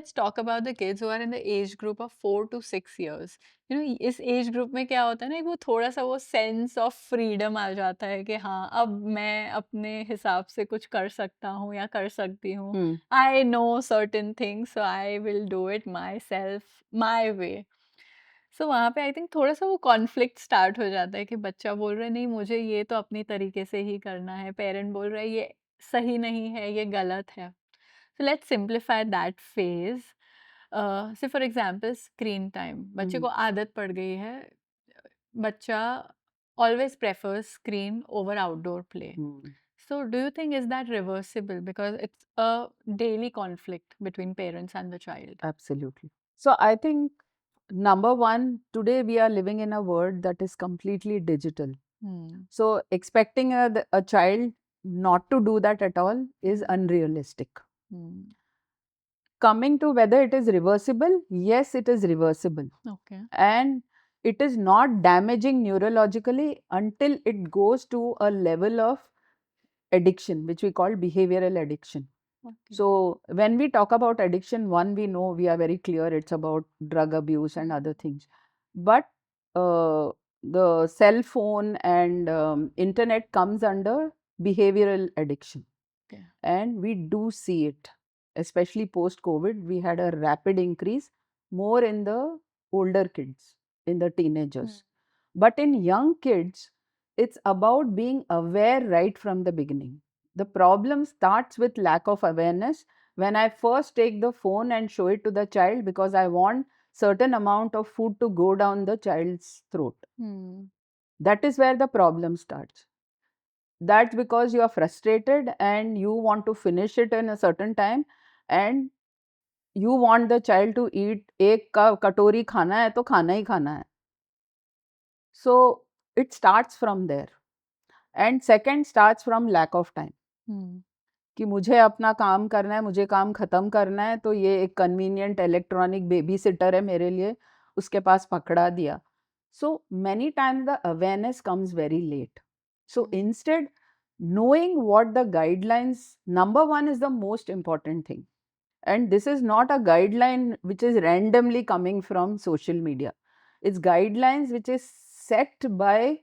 Let's talk about the kids who are in the age group of 4 to 6 years. इस age group में क्या होता है ना, वो थोड़ा सा वो सेंस ऑफ फ्रीडम आ जाता है कि हाँ, अब मैं अपने हिसाब से कुछ कर सकता हूँ या कर सकती हूँ. Hmm. I know certain things, so I will do it myself, my way. सो वहाँ पे आई थिंक थोड़ा सा वो कॉन्फ्लिक्ट स्टार्ट हो जाता है कि बच्चा बोल रहा है नहीं, मुझे ये तो अपनी तरीके से ही करना है, पेरेंट बोल रहा है ये सही नहीं है, ये गलत है. So let's simplify that phase. Say for example, screen time. बच्चे Hmm. को आदत पड़ गई है. बच्चा always prefers screen over outdoor play. Hmm. So do you think is that reversible? Because it's a daily conflict between parents and the child. Absolutely. So I think number one, today we are living in a world that is completely digital. Hmm. So expecting a child not to do that at all is unrealistic. Hmm. Coming to whether it is reversible, yes, it is reversible. Okay. And it is not damaging neurologically until it goes to a level of addiction, which we call behavioral addiction. Okay. So, when we talk about addiction, one, we know we are very clear it's about drug abuse and other things. But the cell phone and internet comes under behavioral addiction. Okay. And we do see it, especially post COVID. We had a rapid increase more in the older kids, in the teenagers. But in young kids, it's about being aware right from the beginning. The problem starts with lack of awareness. When I first take the phone and show it to the child because I want certain amount of food to go down the child's throat, Hmm. that is where the problem starts. That's because you are frustrated and you want to finish it in a certain time, and you want the child to eat एक कटोरी खाना है तो खाना ही खाना है. So it starts from there. And second starts from lack of time. Hmm. कि मुझे अपना काम करना है, मुझे काम खत्म करना है, तो ये एक कन्वीनियंट इलेक्ट्रॉनिक बेबी सिटर है मेरे लिए, उसके पास पकड़ा दिया. So many times the awareness comes very late. So instead, knowing what the guidelines, number one is the most important thing. And this is not a guideline which is randomly coming from social media. It's guidelines which is set by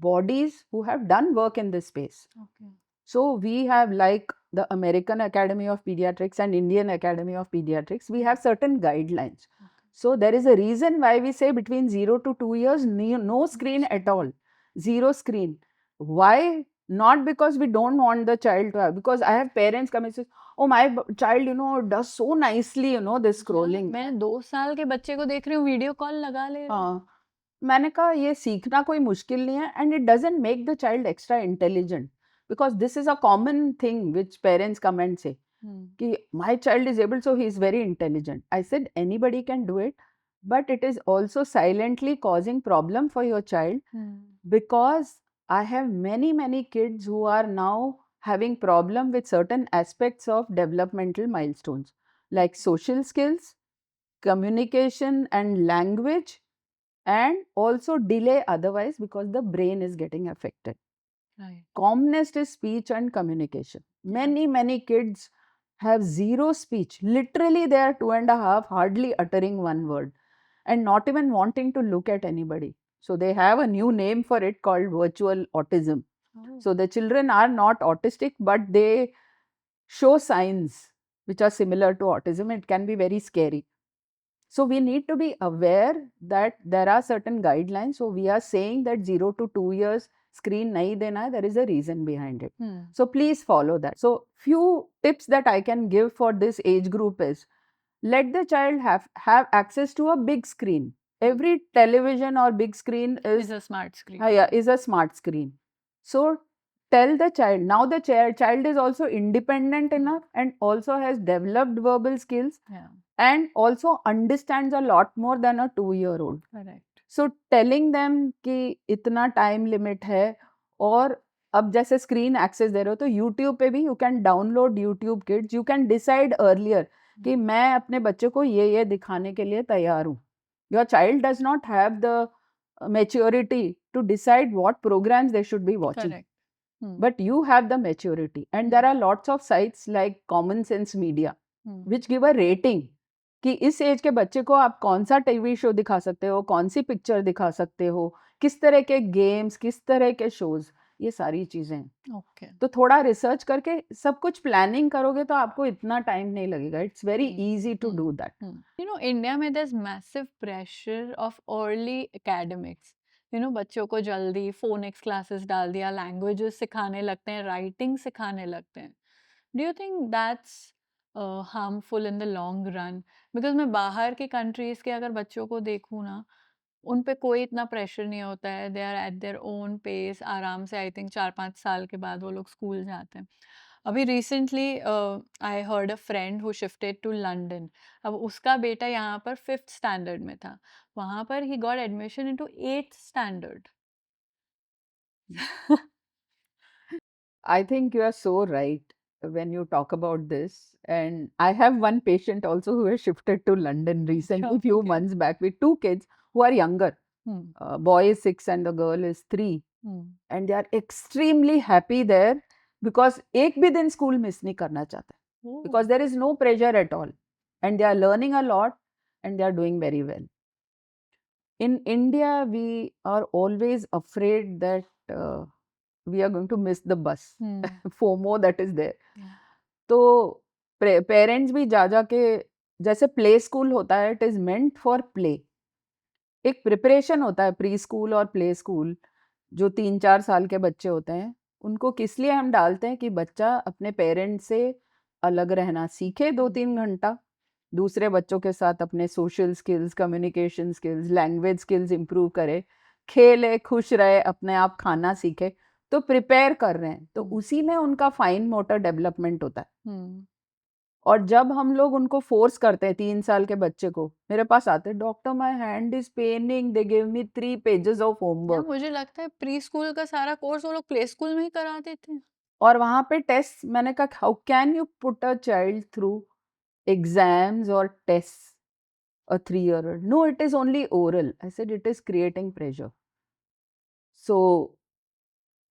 bodies who have done work in this space. Okay. So we have, like the American Academy of Pediatrics and Indian Academy of Pediatrics, we have certain guidelines. So there is a reason why we say between 0 to 2 years, no screen at all, zero screen. Why? Not because we don't want the child to have, because I have parents come and say, oh, my child, does so nicely, this scrolling. मैं 2 साल के बच्चे को देख रही हूँ, video call लगा ले रहा है. हाँ, मैंने कहा ये सीखना कोई मुश्किल नहीं है, and it doesn't make the child extra intelligent, because this is a common thing which parents comment से कि my child is able, so he is very intelligent. I said anybody can do it, but it is also silently causing problem for your child, because I have many kids who are now having problem with certain aspects of developmental milestones like social skills, communication and language, and also delay otherwise because the brain is getting affected. Right. Commonest is speech and communication. Many kids have zero speech. Literally, they are 2.5, hardly uttering one word and not even wanting to look at anybody. So they have a new name for it called virtual autism. Oh. So the children are not autistic, but they show signs which are similar to autism. It can be very scary. So we need to be aware that there are certain guidelines. So we are saying that 0 to 2 years screen nahi dena hai, there is a reason behind it. So please follow that. So few tips that I can give for this age group is, let the child have access to a big screen. Every television or big screen Is a smart screen. yeah, is a smart screen. So tell the child, now the child is also independent enough and also has developed verbal skills, Yeah. and also understands a lot more than a 2-year-old. Correct. So telling them कि इतना time limit है, और अब जैसे screen access दे रहे हो तो YouTube पे भी you can download YouTube Kids. You can decide earlier कि मैं अपने बच्चे को ये दिखाने के लिए तैयार हूँ. Your child does not have the maturity to decide what programs they should be watching. Correct. But you have the maturity, and there are lots of sites like Common Sense Media which give a rating कि इस as के बच्चे को आप कौन सा TV show दिखा सकते हो, कौन सी पिक्चर दिखा सकते हो, किस तरह के गेम्स, किस तरह के शोज, ये सारी चीजें हैं। ओके। तो थोड़ा रिसर्च करके सब कुछ प्लानिंग करोगे तो आपको इतना टाइम नहीं लगेगा. It's very easy to do that. You know, India में there's massive pressure of early academics. You know, बच्चों को जल्दी फोनिक्स क्लासेस डाल दिया, लैंग्वेजेस सिखाने लगते हैं, राइटिंग सिखाने लगते हैं. Do you think that's harmful in the long run? Because मैं बाहर के कंट्रीज के अगर बच्चों को देखूँ ना, उन पे कोई इतना प्रेशर नहीं होता है. They are at their own pace, आराम से आई थिंक 4-5 साल के बाद वो लोग स्कूल जाते हैं. अभी recently I heard a friend who shifted to London. अब उसका बेटा यहाँ पर 5th स्टैंडर्ड में था. वहाँ पर he got admission into 8th standard. I think you are so right when you talk about this. And I have one patient also who has shifted to London recently, few Okay. months back, with two kids who are younger. Boy is 6 and the girl is 3. And they are extremely happy there because एक भी दिन school miss नहीं करना चाहते. Because there is no pressure at all. And they are learning a lot and they are doing very well. In India, we are always afraid that we are going to miss the bus. FOMO that is there. Yeah. तो parents भी जा जाके, जैसे play school होता है, it is meant for play. एक preparation होता है प्री स्कूल और प्ले स्कूल. जो 3-4 साल के बच्चे होते हैं उनको किस लिए हम डालते हैं कि बच्चा अपने पेरेंट्स से अलग रहना सीखे 2-3 घंटा, दूसरे बच्चों के साथ अपने social skills, communication skills, language skills improve करे, खेले, खुश रहे, अपने आप खाना सीखे. तो प्रिपेयर कर रहे हैं, तो उसी में उनका फाइन मोटर डेवलपमेंट होता है. और जब हम लोग उनको फोर्स करते हैं 3 साल के बच्चे को, मेरे पास आते हैं, doctor my hand is Penning, they give me 3 pages of homework. मुझे लगता है प्री स्कूल का सारा कोर्स वो लोग प्ले स्कूल में ही करा देते हैं. और वहां पे टेस्ट, मैंने कहा how can you put a child through exams और test, a 3-year-old? No, it is only oral. I said it is creating pressure. So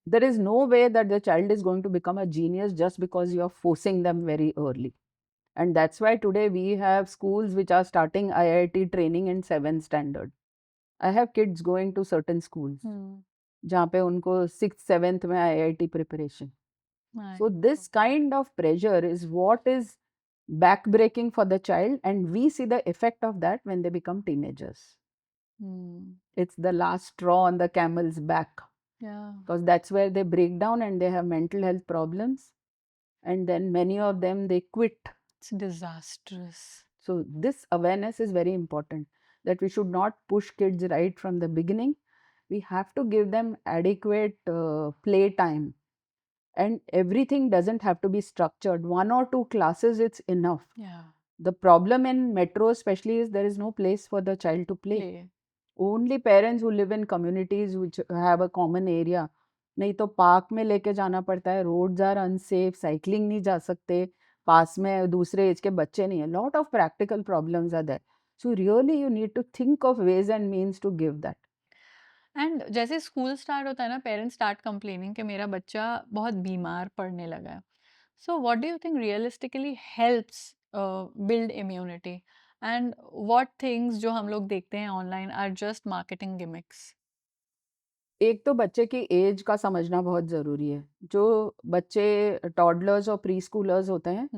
there is no way that the child is going to become a genius just because you are forcing them very early. And that's why today we have schools which are starting IIT training in 7th standard. I have kids going to certain schools जहाँ पे उनको 6th 7th में IIT preparation. So this kind of pressure is what is backbreaking for the child, and we see the effect of that when they become teenagers. It's the last straw on the camel's back. Yeah. Because that's where they break down and they have mental health problems. And then many of them, they quit. It's disastrous. So this awareness is very important, that we should not push kids right from the beginning. We have to give them adequate play time. And everything doesn't have to be structured. 1 or 2 classes, it's enough. Yeah. The problem in metro especially is there is no place for the child to play. Only parents who live in communities which have a common area. नहीं तो park में लेके जाना पड़ता है, roads are unsafe, cycling नहीं जा सकते, पास में दूसरे एज के बच्चे नहीं है. Lot of practical problems are there. So really you need to think of ways and means to give that. And जैसे स्कूल स्टार्ट होता है ना, पेरेंट्स स्टार्ट कंप्लेनिंग कि मेरा बच्चा बहुत बीमार पड़ने लगा है. So what do you think realistically helps build immunity, and what things जो हम लोग देखते हैं online are just marketing gimmicks? एक तो बच्चे की एज का समझना बहुत ज़रूरी है. जो बच्चे टॉडलर्स और प्री स्कूलर्स होते हैं,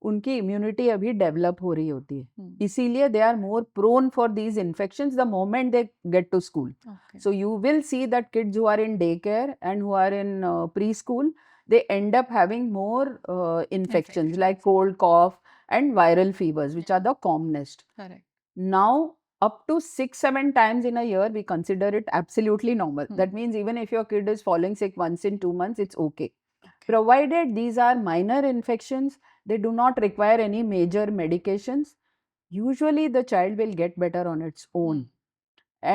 उनकी इम्यूनिटी अभी डेवलप हो रही होती है. इसीलिए they are more prone for these infections the moment they get to school. So you will see that kids who are in day care and who are in pre school, they end up having more infections like cold, cough and viral fevers, which are the commonest. Correct. Now up to 6-7 times in a year, we consider it absolutely normal. That means even if your kid is falling sick once in 2 months, it's okay. Provided these are minor infections, they do not require any major medications, usually the child will get better on its own.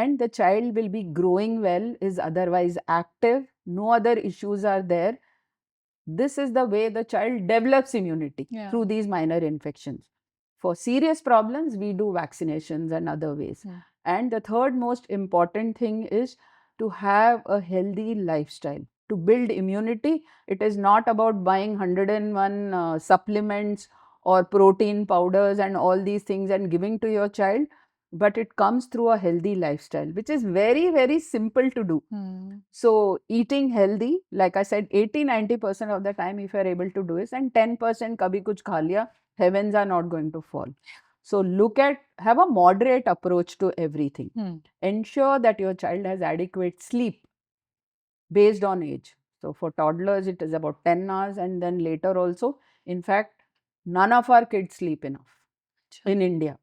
And the child will be growing well, is otherwise active, no other issues are there. This is the way the child develops immunity through these minor infections. For serious problems, we do vaccinations and other ways. And the third most important thing is to have a healthy lifestyle. To build immunity, it is not about buying 101 supplements or protein powders and all these things and giving to your child, but it comes through a healthy lifestyle, which is very, very simple to do. So eating healthy, like I said, 80-90% of the time, if you are able to do it, and 10% kabhi kuch kha liya, heavens are not going to fall. So have a moderate approach to everything. Ensure that your child has adequate sleep based on age. So for toddlers, it is about 10 hours, and then later also. In fact, none of our kids sleep enough in India.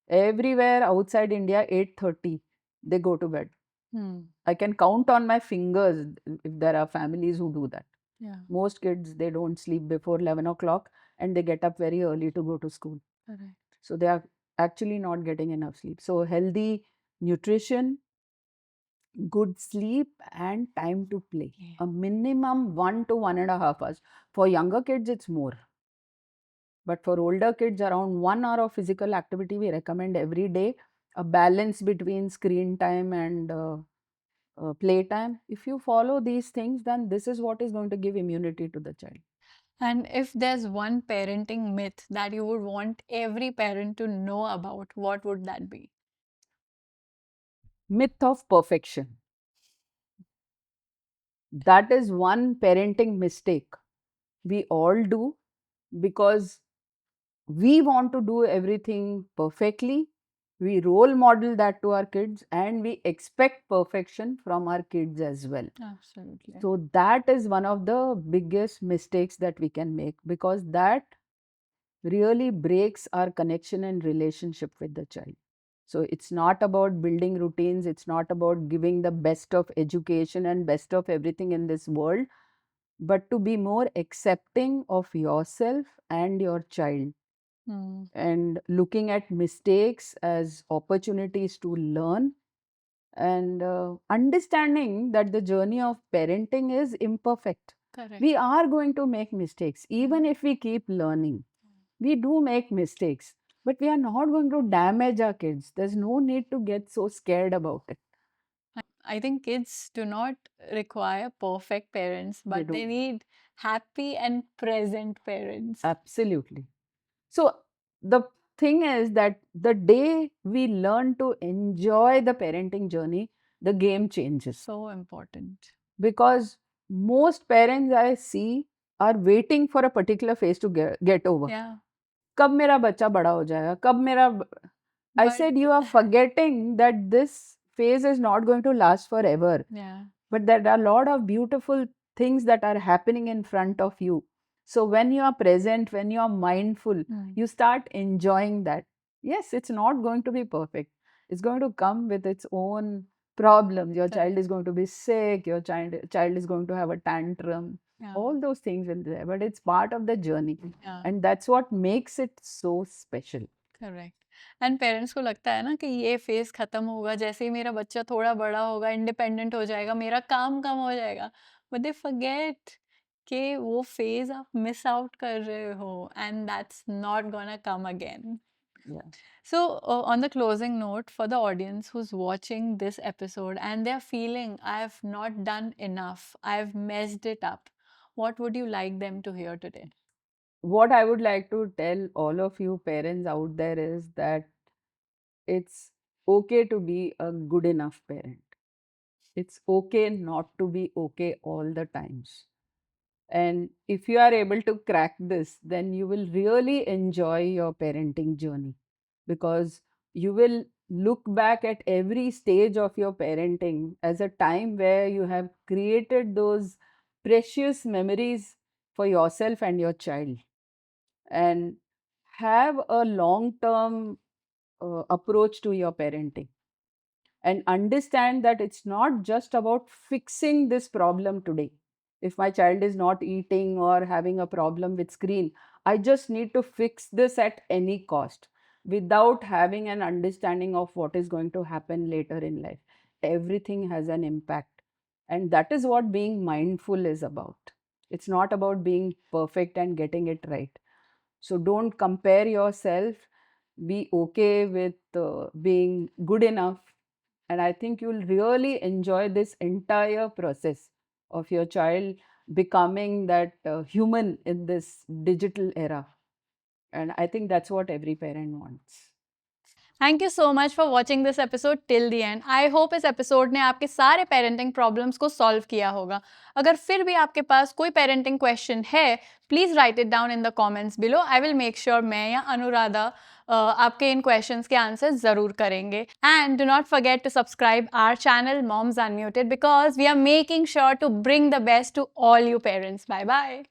Everywhere outside India, 8:30, they go to bed. I can count on my fingers if there are families who do that. Yeah. Most kids, they don't sleep before 11 o'clock and they get up very early to go to school. Correct. So they are actually not getting enough sleep. So healthy nutrition, good sleep, and time to play. Yeah. A minimum 1 to 1.5 hours. For younger kids, it's more. But for older kids, around 1 hour of physical activity we recommend every day. A balance between screen time and playtime. If you follow these things, then this is what is going to give immunity to the child. And if there's one parenting myth that you would want every parent to know about, what would that be? Myth of perfection. That is one parenting mistake we all do, because we want to do everything perfectly. We role model that to our kids and we expect perfection from our kids as well. Absolutely. So that is one of the biggest mistakes that we can make, because that really breaks our connection and relationship with the child. So it's not about building routines, it's not about giving the best of education and best of everything in this world, but to be more accepting of yourself and your child, and looking at mistakes as opportunities to learn, and understanding that the journey of parenting is imperfect. Correct. We are going to make mistakes. Even if we keep learning, we do make mistakes, but we are not going to damage our kids. There's no need to get so scared about it. I think kids do not require perfect parents, but they don't. need happy and present parents. Absolutely. So the thing is that the day we learn to enjoy the parenting journey, the game changes. So important. Because most parents I see are waiting for a particular phase to get over. Yeah. कब मेरा बच्चा बड़ा हो जाएगा, कब मेरा I said, you are forgetting that this phase is not going to last forever. Yeah. But there are a lot of beautiful things that are happening in front of you. So when you are present, when you are mindful, you start enjoying that. Yes, it's not going to be perfect. It's going to come with its own problems. Your child is going to be sick, your child is going to have a tantrum. All those things will be there, but it's part of the journey. And that's what makes it so special. Correct and parents को लगता है ना कि ये phase खत्म होगा जैसे ही मेरा बच्चा थोड़ा बड़ा होगा इंडिपेंडेंट हो जाएगा मेरा काम कम हो जाएगा बट दे फॉरगेट कि वो फेज आप मिस आउट कर रहे हो and that's not gonna come again So, on the closing note, for the audience who's watching this episode and they're feeling I've not done enough, I've messed it up, what would you like them to hear today? What I would like to tell all of you parents out there is that it's okay to be a good enough parent. It's okay not to be okay all the times. And if you are able to crack this, then you will really enjoy your parenting journey, because you will look back at every stage of your parenting as a time where you have created those precious memories for yourself and your child, and have a long term approach to your parenting, and understand that it's not just about fixing this problem today. If my child is not eating or having a problem with screen, I just need to fix this at any cost without having an understanding of what is going to happen later in life. Everything has an impact, and that is what being mindful is about. It's not about being perfect and getting it right. So don't compare yourself. Be okay with being good enough. And I think you'll really enjoy this entire process of your child becoming that human in this digital era. And I think that's what every parent wants. Thank you so much for watching this episode till the and. I hope इस episode ने आपके सारे parenting problems को solve किया होगा। अगर फिर भी आपके पास कोई पेरेंटिंग क्वेश्चन है, please write it down in the comments below. I will make sure मैं या अनुराधा आपके इन क्वेश्चंस के आंसर ज़रूर करेंगे। And do not forget to subscribe our channel Moms Unmuted, because we are making sure to bring the best to all you parents. Bye bye.